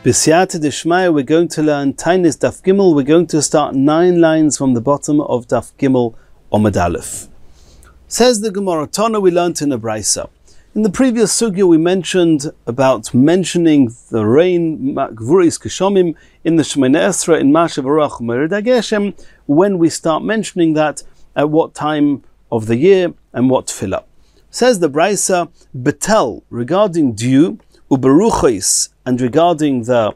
B'siyata d'shmaya, we're going to learn Taanit Daf Gimel. We're going to start 9 lines from the bottom of Daf Gimel Omad Aleph. Says the Gemara, Tana, we learned in a Brisa. In the previous sugya we mentioned about mentioning the rain, Gvuris Keshomim, in the Shemoneh Esrei, in Masechet Taanit Daf, when we start mentioning that, at what time of the year and what tefillah. Says the Brisa, Betel, regarding dew, Uberuchos, and regarding the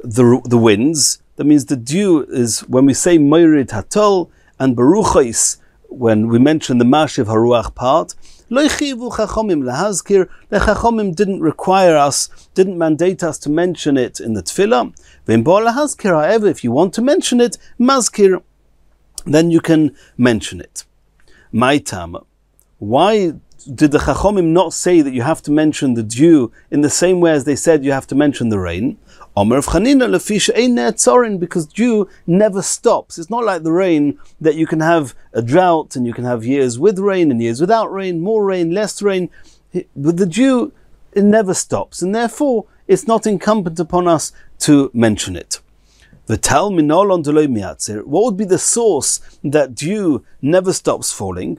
winds, that means the dew is when we say Moirid Hatol, and Beruchos, when we mention the Mashiv Haruach part. Lo chivu chachomim lahazkir. The chachomim didn't require us, didn't mandate us to mention it in the tefillah. V'im bo lahazkir, however, if you want to mention it, mazkir, then you can mention it. My tama. Why did the chachomim not say that you have to mention the dew in the same way as they said you have to mention the rain? Omer of Chanina lefish ein ne'atzorin, because dew never stops. It's not like the rain that you can have a drought and you can have years with rain and years without rain, more rain, less rain. With the dew, it never stops, and therefore it's not incumbent upon us to mention it. V'tal minolon deloi miatzir. What would be the source that dew never stops falling?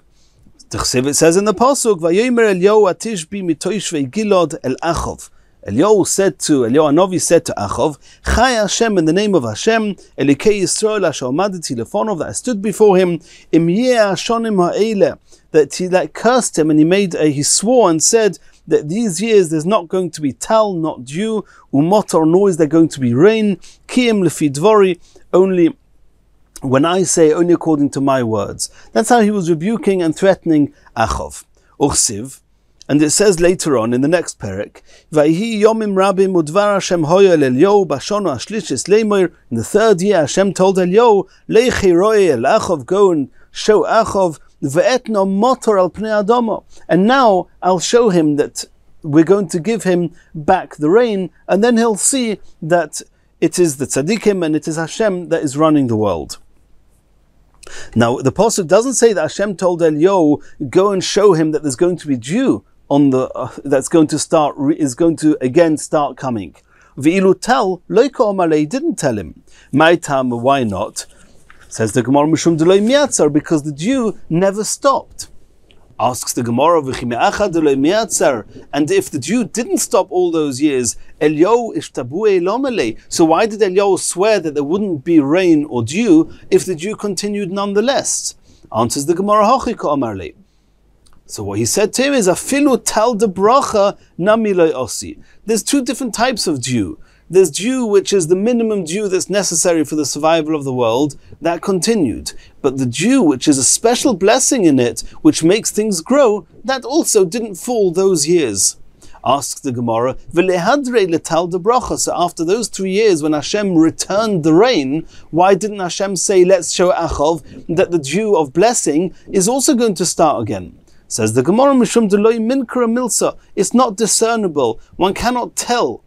It says in the pasuk, "Vayomer Eliyahu atishbi mitoishvei Gilad el Achov." Eliyahu Hanavi said to Achov, "Chai Hashem, in the name of Hashem, Elikei Yisrael asher omadeti lefonov, that I stood before him, im yeh hashonim ha'ele, that he cursed him, and he swore and said that these years there's not going to be tal, not dew, umotor, nor is there going to be rain, kiim lefi dvori, only when I say, only according to my words." That's how he was rebuking and threatening Achov. Uchsiv, and it says later on in the next perek, Vayhi yomim rabim udvar Hashem hoya el Eliyahu bashono ashlishis leimor. In the 3rd year, Hashem told Eliyahu, Leichi roye el Achov, go and show Achov, ve'etno motor al pnei adama. And now I'll show him that we're going to give him back the rain, and then he'll see that it is the tzaddikim and it is Hashem that is running the world. Now, the pasuk doesn't say that Hashem told Eliyahu, go and show him that there's going to be dew on the that's going to start is going to again start coming. V'ilu tel loika omalei, didn't tell him. My time, why not? Says the Gemara, mishum deloi miatzar, because the dew never stopped. Asks the Gemara, v'chime'achad deloi miatzar, and if the dew didn't stop all those years, Eliyahu ishtabue lomalei, so why did Eliyahu swear that there wouldn't be rain or dew if the dew continued nonetheless? Answers the Gemara, hachika omarlei. So what he said to him is, afilu tal de bracha nami lo osi. There's 2 different types of dew. There's dew which is the minimum dew that's necessary for the survival of the world, that continued. But the dew which is a special blessing in it, which makes things grow, that also didn't fall those years. Asks the Gemara, v'lehadrei letal de bracha. So after those 3 years when Hashem returned the rain, why didn't Hashem say, let's show Achov that the dew of blessing is also going to start again? Says the Gemara, mishum deloi minkra milsa. It's not discernible. One cannot tell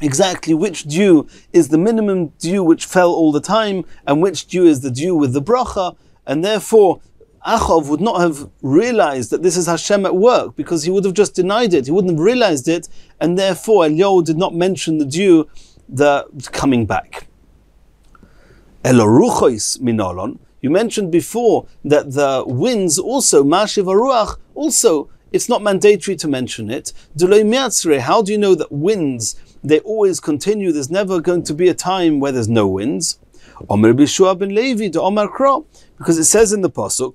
exactly which dew is the minimum dew which fell all the time, and which dew is the dew with the bracha, and therefore Achov would not have realized that this is Hashem at work, because he would have just denied it. He wouldn't have realized it, and therefore Eliyahu did not mention the dew, the coming back. Eloruchos minolon. You mentioned before that the winds also, Mashiv Haruach, also, it's not mandatory to mention it. Deloi miatzre, how do you know that winds, they always continue? There's never going to be a time where there's no winds. Omer Bishua ben Levi de Omar Kra, because it says in the pasuk,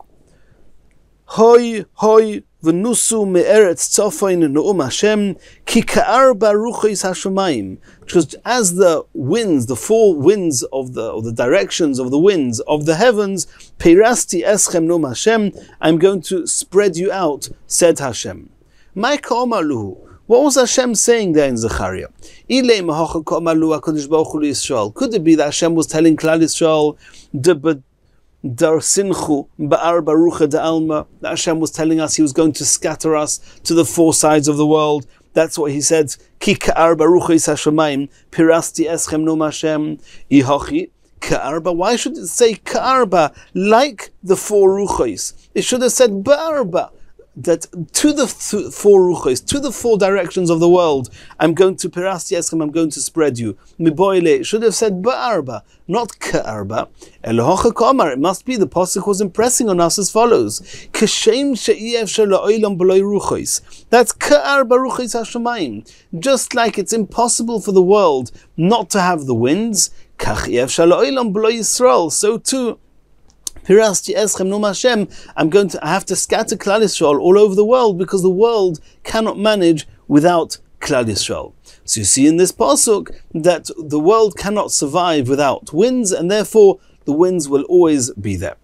Hoi hoi v'nusu me'eretz tzofain ne'um Hashem ki ka'arba ruchos hashamayim. Because as the winds, the 4 winds of the directions of the winds of the heavens, peirasti eschem ne'um Hashem, I'm going to spread you out, said Hashem. My ka'omaluhu. What was Hashem saying there in Zechariah? Could it be that Hashem was telling Klal Yisrael, Dar sinchu ba'ar barucha da'alma, that Hashem was telling us he was going to scatter us to the 4 sides of the world? That's what he said. Ki ka'ar barucha is hashamayim, pirasti eschem nom Hashem, ihochi ka'arba. Why should it say ka'arba, like the 4 ruchos? It should have said ba'arba, that to the four ruchos, to the four directions of the world, I'm going to pirasti eschem, I'm going to spread you. Miboile should have said ba'arba, not ka'arba. Elohocha ka'amar, it must be, the pasuk was impressing on us as follows. Kashem she'iev shala'olam b'loi ruchos. That's ka'arba ruchos hashamayim. Just like it's impossible for the world not to have the winds, kach iev shala'olam b'loi Yisrael, so too, Pirasti eschem nom Hashem, I have to scatter Klal Yisrael all over the world, because the world cannot manage without Klal Yisrael. So you see in this pasuk that the world cannot survive without winds, and therefore the winds will always be there.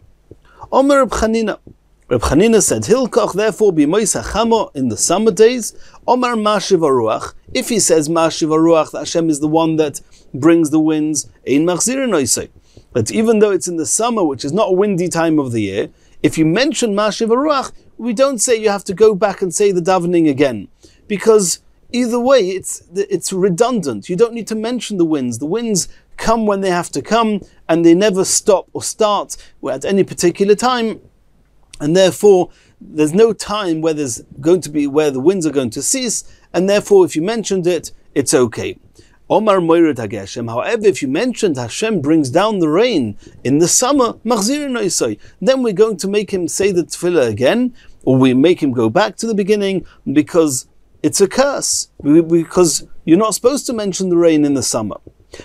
Omer Reb Chanina. Reb Chanina said, Hilkach, therefore, b'mois hachamo, in the summer days, Omer Mashiv Haruach. If he says Mashiv Haruach, that Hashem is the one that brings the winds, Ein Machzirin Oisei. That even though it's in the summer, which is not a windy time of the year, if you mention Mashiv Haruach, we don't say you have to go back and say the davening again, because either way it's redundant. You don't need to mention the winds. The winds come when they have to come, and they never stop or start at any particular time, and therefore there's no time where the winds are going to cease, and therefore if you mentioned it, it's okay. Omar Moired HaGeshem. However, if you mentioned Hashem brings down the rain in the summer, then we're going to make him say the tefillah again, or we make him go back to the beginning, because it's a curse. Because you're not supposed to mention the rain in the summer.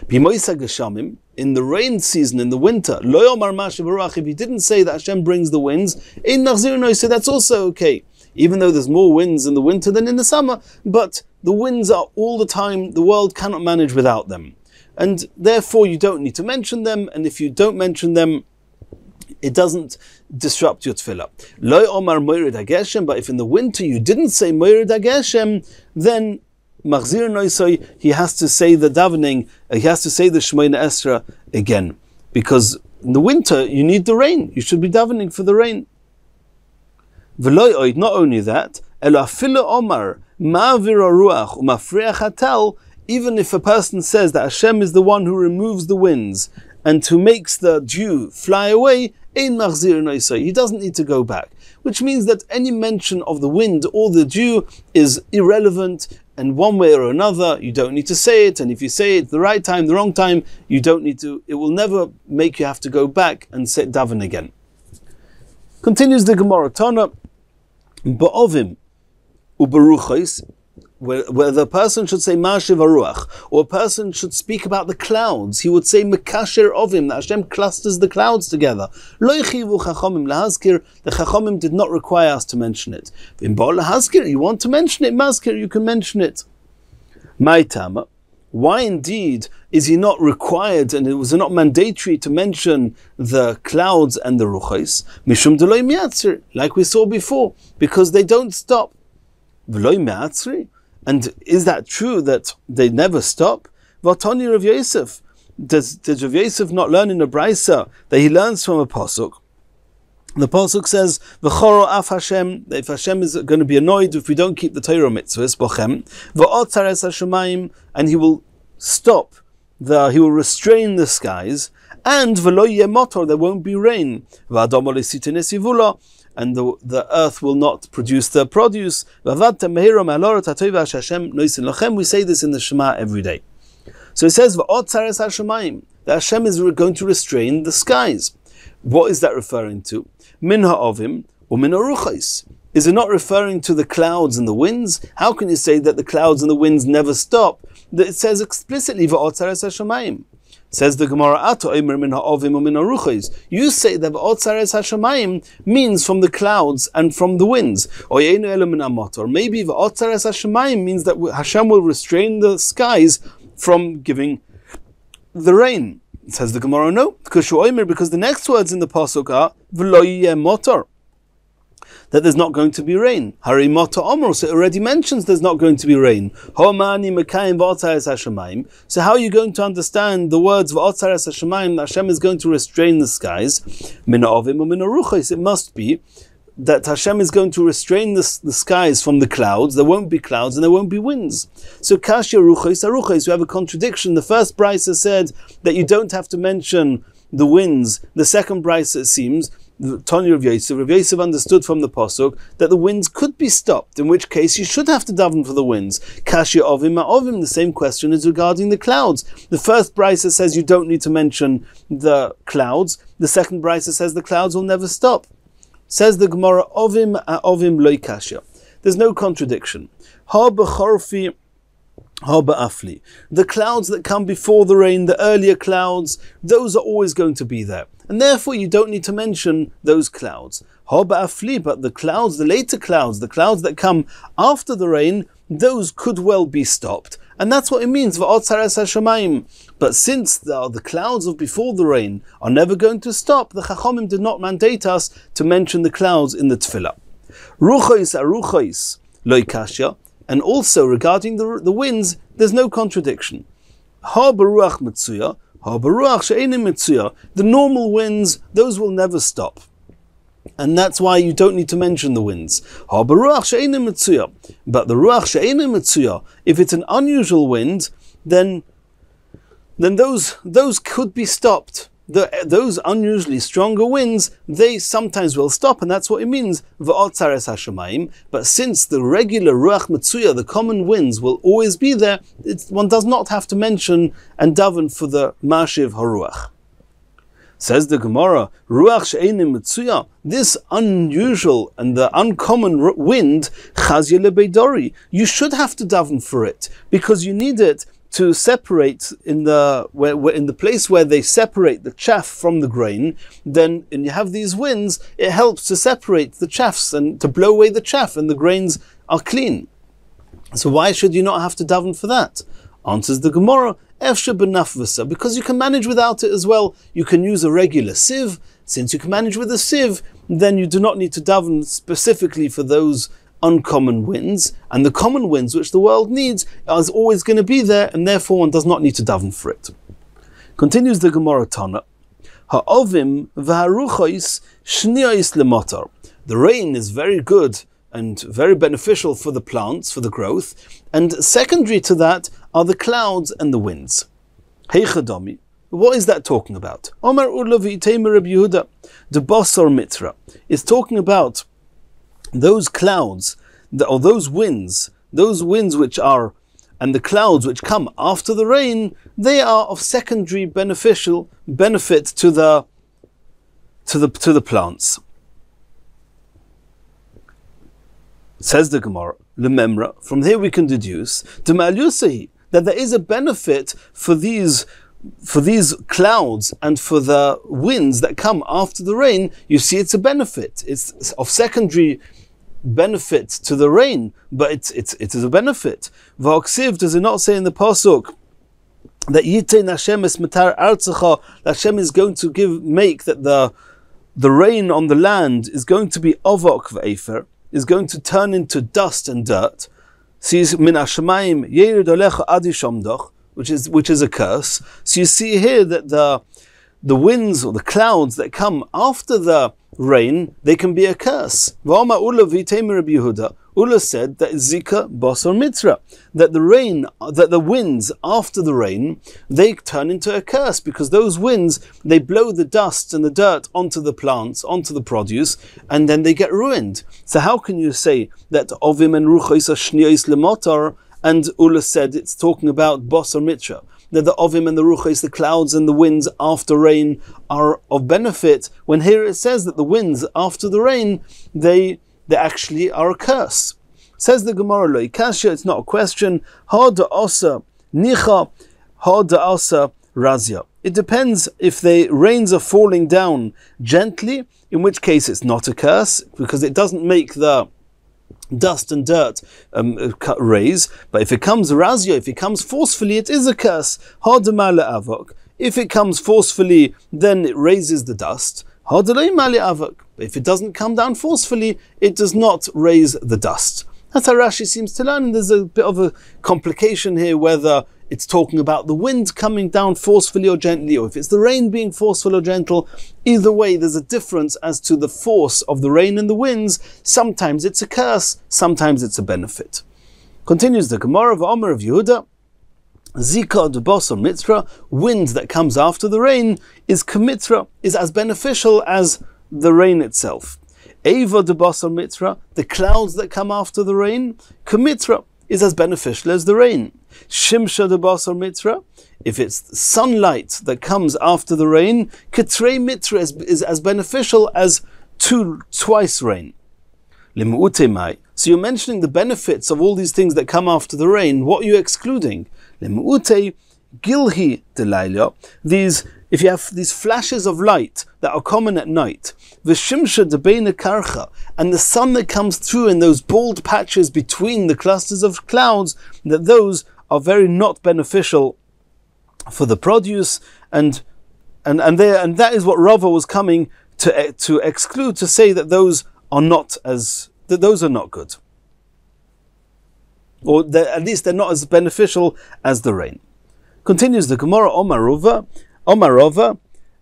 In the rain season, in the winter, if you didn't say that Hashem brings the winds, that's also okay. Even though there's more winds in the winter than in the summer, but the winds are all the time, the world cannot manage without them. And therefore you don't need to mention them, and if you don't mention them, it doesn't disrupt your tefillah. Lo omar moirid hageshem, but if in the winter you didn't say moirid hageshem, then machzir noisoi, he has to say the davening, he has to say the Shemona Esra again. Because in the winter you need the rain, you should be davening for the rain. Not only that, even if a person says that Hashem is the one who removes the winds and who makes the dew fly away, he doesn't need to go back. Which means that any mention of the wind or the dew is irrelevant, and one way or another, you don't need to say it, and if you say it the right time, the wrong time, you don't need to, it will never make you have to go back and say daven again. Continues the Gemara, Tana, Ba'ovim uberuchos, where the person should say Mashiv Haruach, or a person should speak about the clouds, he would say Mekasher Ovim, that Hashem clusters the clouds together. Lo yichivu chachomim lahazkir, the chachomim did not require us to mention it. V'im ba'ol lahazkir, you want to mention it, mazkir, you can mention it. Ma'itama, why indeed is he not required, and it was not mandatory to mention the clouds and the ruchos? Mishum deloy miatzir, like we saw before, because they don't stop. V'loy miatzri, and is that true that they never stop? Vatani Rav Yosef, does Rav Yosef not learn in a brisa that he learns from a pasuk? The pasuk says, "V'choro af Hashem." If Hashem is going to be annoyed if we don't keep the Torah mitzvahs, bochem v'otzares hashemayim, and He will stop He will restrain the skies, and v'lo yeh motor, there won't be rain. V'adam olesiten esivula, and the earth will not produce the produce. V'avadtem mehiram alorot hatoiva Hashem noisin lochem. We say this in the Shema every day. So it says, "V'otzares hashemayim," that Hashem is going to restrain the skies. What is that referring to? Min ha'ovim or min ha'ruchos. Is it not referring to the clouds and the winds? How can you say that the clouds and the winds never stop? It says explicitly v'otzares hashamayim. Says the Gemara, Ato omer min ha'ovim or min ha'ruchos. You say that v'otzares hashamayim means from the clouds and from the winds. Or yeinu elo min ha'motor. Maybe v'otzares hashamayim means that Hashem will restrain the skies from giving the rain. Says the Gemara, no, because the next words in the pasuk are v'lo yeh motor, that there's not going to be rain. Hari motor omor, so it already mentions there's not going to be rain. Homani mekayim v'otzares hashemayim. So how are you going to understand the words v'otzares hashemayim that Hashem is going to restrain the skies? Min ha'ovim or min ha'ruchos. It must be that Hashem is going to restrain the skies from the clouds. There won't be clouds and there won't be winds. So kashya ruchos aruchos, we have a contradiction. The first brisa said that you don't have to mention the winds. The second brisa, it seems, the Tanya of Yosef, Rav Yosef understood from the pasuk that the winds could be stopped, in which case you should have to daven for the winds. Kashya ovim ma'ovim, the same question is regarding the clouds. The first brisa says you don't need to mention the clouds. The second brisa says the clouds will never stop. Says the Gemara, ovim ovim loy kashya. There's no contradiction. Ha b'chorfi, ha ba'afli. The clouds that come before the rain, the earlier clouds, those are always going to be there. And therefore you don't need to mention those clouds. Ha ba'afli, but the clouds, the later clouds, the clouds that come after the rain, those could well be stopped. And that's what it means, v'otzares hashamayim. But since the clouds of before the rain are never going to stop, the Chachamim did not mandate us to mention the clouds in the tefillah. Ruchos aruchos loy kashya. And also regarding the winds, there's no contradiction. Ha baruach mitzuya, ha baruach she'enim mitzuya. The normal winds, those will never stop. And that's why you don't need to mention the winds. Ha baruach she'enim mitzuya. But the ruach she'enim mitzuya, if it's an unusual wind, then those could be stopped. Those unusually stronger winds, they sometimes will stop, and that's what it means, v'otzares hashamayim. But since the regular ruach mitzuya, the common winds, will always be there, one does not have to mention and daven for the mashiv haruach. Says the Gemara, ruach she'enim mitzuya, this unusual and the uncommon wind, chazya lebeidori, you should have to daven for it, because you need it to separate in the place where they separate the chaff from the grain. Then, and you have these winds, it helps to separate the chaffs and to blow away the chaff, and the grains are clean. So why should you not have to daven for that? Answers the Gemara, efshe benafvasa, because you can manage without it as well. You can use a regular sieve. Since you can manage with a sieve, then you do not need to daven specifically for those uncommon winds, and the common winds which the world needs is always going to be there, and therefore one does not need to daven for it. Continues the Gemara Tana, ha'ovim v'haruchos shniyos lemotar. The rain is very good and very beneficial for the plants, for the growth, and secondary to that are the clouds and the winds. Heichadomi, what is that talking about? Omar Ulavi Iteimer Rabbi Yehuda, the Bosor Mitra, is talking about those clouds, or those winds which are, and the clouds which come after the rain, they are of secondary beneficial benefit to the plants. Says the Gemara, Lememra, from here we can deduce, that there is a benefit for these clouds and for the winds that come after the rain. You see, it's a benefit. It's of secondary benefit to the rain, but it is a benefit. V'oksiv, does it not say in the pasuk that Yitein Hashem es metar artzecha, that Hashem is going to make that the rain on the land is going to be ovok v'efer, is going to turn into dust and dirt. Sees min hashamayim yerid olecha adi shomdoch, which is a curse. So you see here that the winds or the clouds that come after the rain, they can be a curse. V'ama Ula v'iteimer Rabbi Yehuda. Ula said that is zika basar mitra, that the winds after the rain, they turn into a curse, because those winds, they blow the dust and the dirt onto the plants, onto the produce, and then they get ruined. So how can you say that ovim and ruchos are shniyos lemotar, and Ula said it's talking about basar mitra, that the ovim and the ruchos, the clouds and the winds after rain, are of benefit, when here it says that the winds after the rain, they actually are a curse. Says the Gemara, lo ikasha, it's not a question. Ha da'asa nicha, ha da'asa razia. It depends if the rains are falling down gently, in which case it's not a curse, because it doesn't make the dust and dirt raise. But if it comes razia, if it comes forcefully, it is a curse. Ha da'male avok. If it comes forcefully, then it raises the dust. Ha da'lei male avok. But if it doesn't come down forcefully, it does not raise the dust. That's how Rashi seems to learn. And there's a bit of a complication here, whether it's talking about the wind coming down forcefully or gently, or if it's the rain being forceful or gentle. Either way, there's a difference as to the force of the rain and the winds. Sometimes it's a curse, sometimes it's a benefit. Continues the Gemara of Omer of Yehuda, Zika de Bosor Mitra, wind that comes after the rain is as beneficial as the rain itself. Eva de basar mitra, the clouds that come after the rain, kamitra, is as beneficial as the rain. Shimsha de basar mitra, if it's sunlight that comes after the rain, ketrei mitra is as beneficial as twice rain. Limu'ute mai. So you're mentioning the benefits of all these things that come after the rain. What are you excluding? Limu'ute gilhi delayla. If you have these flashes of light that are common at night, v'shimsha debeina karcha, and the sun that comes through in those bald patches between the clusters of clouds, that those are very not beneficial for the produce, and that is what Rava was coming to exclude, to say that those are not good, or at least they're not as beneficial as the rain. Continues the Gemara, Omarova,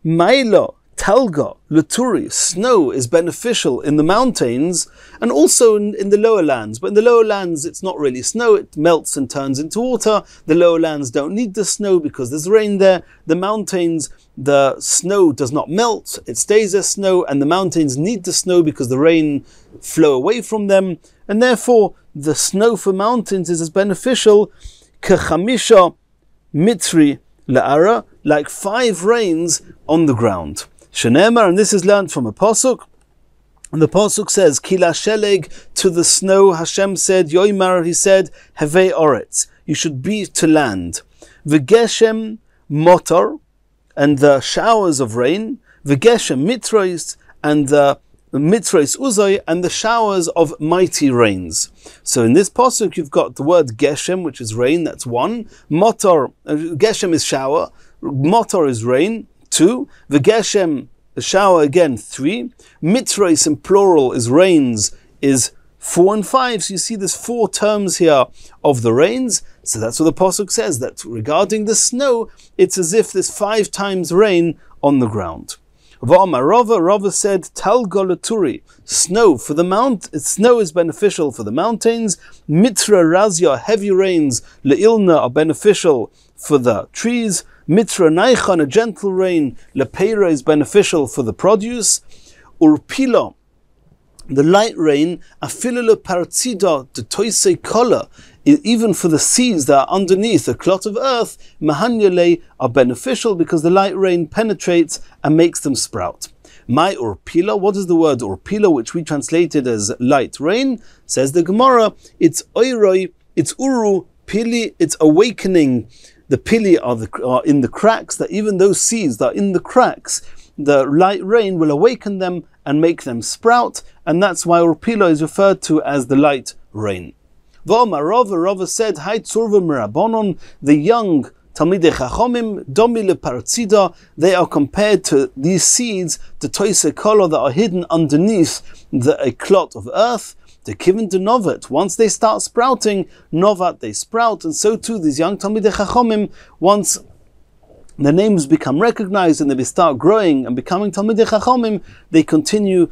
Maila, Talga, Laturi, snow is beneficial in the mountains and also in the lower lands. But in the lower lands, it's not really snow, it melts and turns into water. The lower lands don't need the snow because there's rain there. The mountains, the snow does not melt, it stays as snow, and the mountains need the snow because the rain flow away from them. And therefore, the snow for mountains is as beneficial, Kechamisha Mitri La'ara, like 5 rains on the ground. Shenemar, and this is learned from a pasuk. And the pasuk says, Kila sheleg, to the snow, Hashem said, Yoimar, he said, Hevei oretz, you should be to land. V'geshem motor, and the showers of rain. V'geshem mitrois, and the mitrois uzoi, and the showers of mighty rains. So in this pasuk, you've got the word geshem, which is rain, that's 1. Motor, geshem is shower. Motor is rain, 2. V'geshem, the shower again, 3. Mitrois in plural is rains, is 4 and 5. So you see there's 4 terms here of the rains. So that's what the pasuk says, that regarding the snow, it's as if there's 5 times rain on the ground. Rava said, Talgolaturi, snow for the snow is beneficial for the mountains. Mitra razia, heavy rains, leilna, are beneficial for the trees. Mitra naichan, a gentle rain, lepeira, is beneficial for the produce. Urpila, the light rain, afilula paratzida, the toisei kola, even for the seeds that are underneath a clot of earth, mahanyale, are beneficial because the light rain penetrates and makes them sprout. My urpila, what is the word urpila, which we translated as light rain? Says the Gemara, it's oiroi, it's uru, pili, it's awakening. The pili are in the cracks, that even those seeds that are in the cracks, the light rain will awaken them and make them sprout, and that's why urpila is referred to as the light rain. Rava said, Hai tzurva merabonon, the young Talmidei Chachomim, domi lepartzida, they are compared to these seeds, the toise kola, that are hidden underneath a clot of earth. The kivin to novat, once they start sprouting, novat, they sprout, and so too these young Talmidei Chachomim, once their names become recognized and they start growing and becoming Talmidei Chachomim, they continue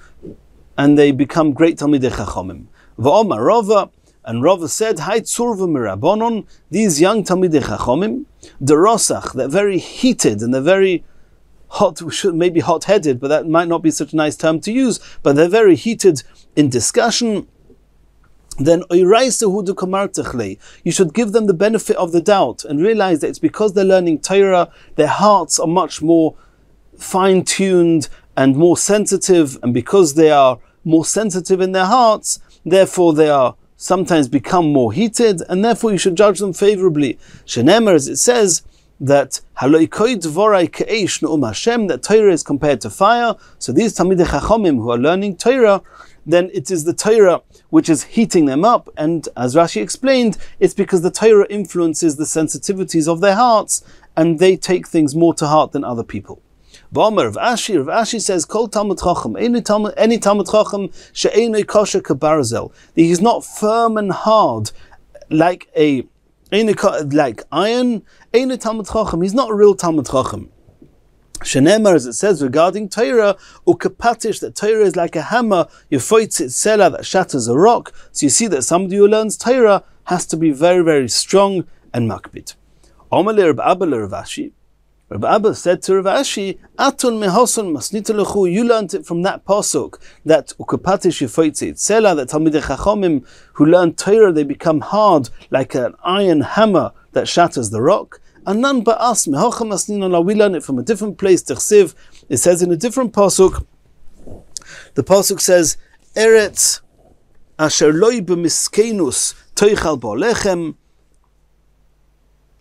and they become great Talmidei Chachomim. V'omar Rava, and Rava said, Hai tzurva mirabonon, these young Talmidei Chachomim, the rosach, they're very heated and they're very hot, maybe hot-headed, but that might not be such a nice term to use, but they're very heated in discussion. Then you should give them the benefit of the doubt and realize that it's because they're learning Torah, their hearts are much more fine-tuned and more sensitive, and because they are more sensitive in their hearts, therefore they are sometimes become more heated, and therefore you should judge them favorably. Shenemer, as it says, that that Torah is compared to fire. So these Talmidei Chachomim who are learning Torah, then it is the Torah which is heating them up, and as Rashi explained, it's because the Torah influences the sensitivities of their hearts, and they take things more to heart than other people. Ba'omer Rav Ashi says, Kol Talmud Chacham, any Talmud Chacham, she'enoi kosher kabarzel, he is not firm and hard like iron. Ein Talmud Chacham, he's not a real Talmud Chacham. Shenemar, as it says regarding Torah, ukapatish, that Torah is like a hammer, yefoitzit sela, that shatters a rock. So you see that somebody who learns Torah has to be very, very strong and makbid. Omer Rabbi Abba Rav Ashi, Rabbi Abba said to Rav Ashi, Atun mehosun masnita lechu, you learned it from that pasuk, that ukapatish yifoitzi tzela, that Talmidei Chachomim who learn Torah, they become hard like an iron hammer that shatters the rock. Anan ba'as mehocha masnina, we learn it from a different place, Tersiv. It says in a different pasuk, the pasuk says, Eretz asher loi b'miskenus toichal bo lechem,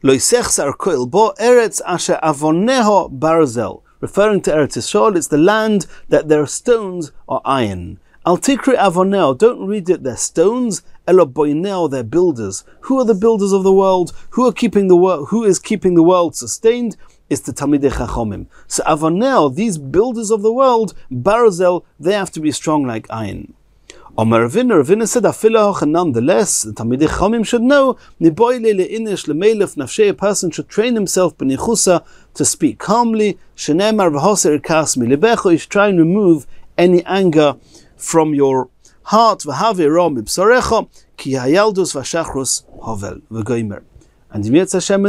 Loisechsar koil bo eretz asher avoneho barzel, referring to Eretz Yisrael. It's the land that their stones are iron. Al tikri avoneo, don't read it, they're stones. Elo boineo, they're builders. Who are the builders of the world? Who is keeping the world sustained? It's the Talmidei Chachomim. So avoneo, these builders of the world, barzel, they have to be strong like iron. Ravina said, nonetheless, the Talmidei Chachomim should know, a person should train himself to speak calmly. You should try and remove any anger from your heart. And in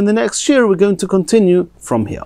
the next shiur, we're going to continue from here.